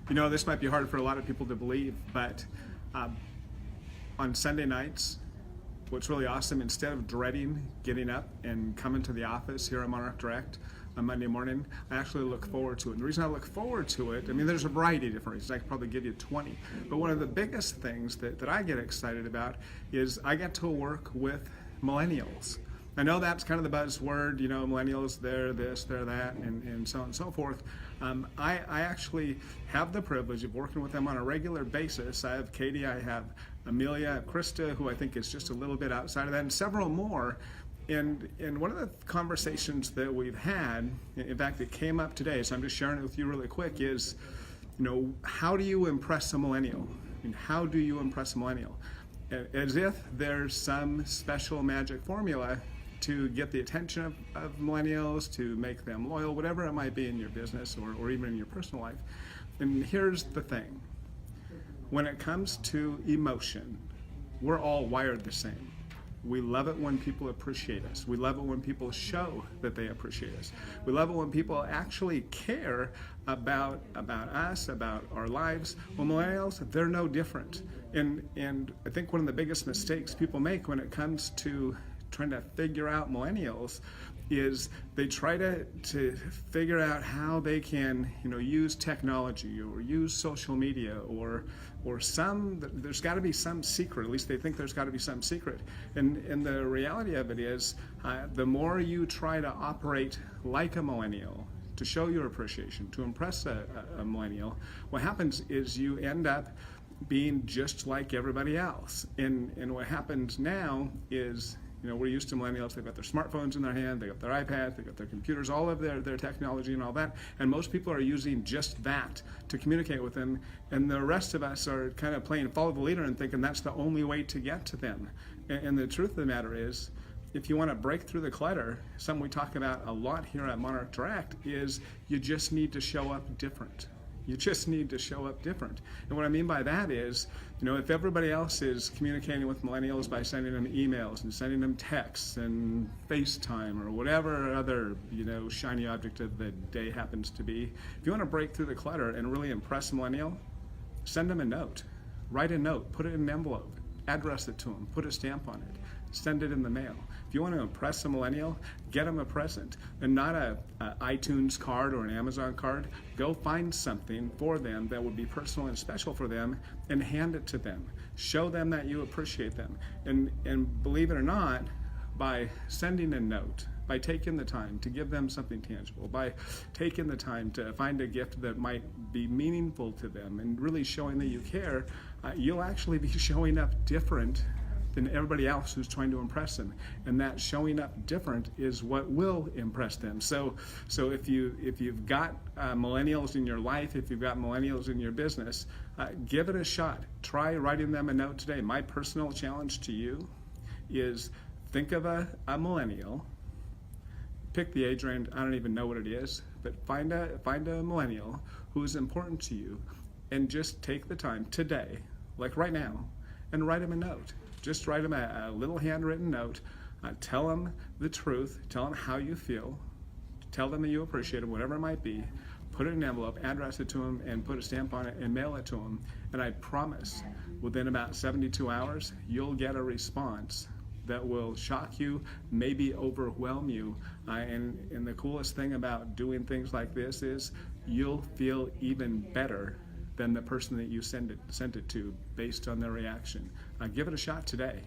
This might be hard for a lot of people to believe, but on Sunday nights, what's really awesome, instead of dreading getting up and coming to the office here at Monarch Direct on Monday morning, I actually look forward to it. And the reason I look forward to it, there's a variety of different reasons. I could probably give you 20. But one of the biggest things that I get excited about is I get to work with millennials. I know that's kind of the buzzword, millennials, they're this, they're that, and so on and so forth. I actually have the privilege of working with them on a regular basis. I have Katie, I have Amelia, I have Krista, who I think is just a little bit outside of that, and several more. And one of the conversations that we've had, in fact, it came up today, so I'm just sharing it with you really quick, is, how do you impress a millennial? How do you impress a millennial? As if there's some special magic formula to get the attention of millennials, to make them loyal, whatever it might be in your business or even in your personal life. And here's the thing. When it comes to emotion, we're all wired the same. We love it when people appreciate us. We love it when people show that they appreciate us. We love it when people actually care about us, about our lives. Well, millennials, they're no different. And I think one of the biggest mistakes people make when it comes to trying to figure out millennials is they try to figure out how they can use technology or use social media or there's got to be some secret. At least they think there's got to be some secret. And the reality of it is, the more you try to operate like a millennial, to show your appreciation, to impress a millennial, what happens is you end up being just like everybody else. And what happens now is, we're used to millennials, they've got their smartphones in their hand, they've got their iPads, they've got their computers, all of their technology and all that, and most people are using just that to communicate with them, and the rest of us are kind of playing follow the leader and thinking that's the only way to get to them. And the truth of the matter is, if you want to break through the clutter, something we talk about a lot here at Monarch Direct is you just need to show up different. You just need to show up different. And what I mean by that is, if everybody else is communicating with millennials by sending them emails and sending them texts and FaceTime or whatever other, shiny object of the day happens to be, if you want to break through the clutter and really impress a millennial, send them a note. Write a note, put it in an envelope, address it to them, put a stamp on it, send it in the mail. If you want to impress a millennial, get them a present, and not a iTunes card or an Amazon card. Go find something for them that would be personal and special for them and hand it to them. Show them that you appreciate them. And believe it or not, by sending a note, by taking the time to give them something tangible, by taking the time to find a gift that might be meaningful to them and really showing that you care, you'll actually be showing up different than everybody else who's trying to impress them, and that showing up different is what will impress them. So if you've got millennials in your life, if you've got millennials in your business, give it a shot. Try writing them a note today. My personal challenge to you is think of a millennial. Pick the age range. I don't even know what it is, but find a millennial who is important to you, and just take the time today, like right now, and write them a note. Just write them a little handwritten note. Tell them the truth. Tell them how you feel. Tell them that you appreciate them, whatever it might be. Put it in an envelope, address it to them, and put a stamp on it and mail it to them. And I promise, within about 72 hours, you'll get a response that will shock you, maybe overwhelm you. And the coolest thing about doing things like this is you'll feel even better than the person that you sent it to based on their reaction. Give it a shot today.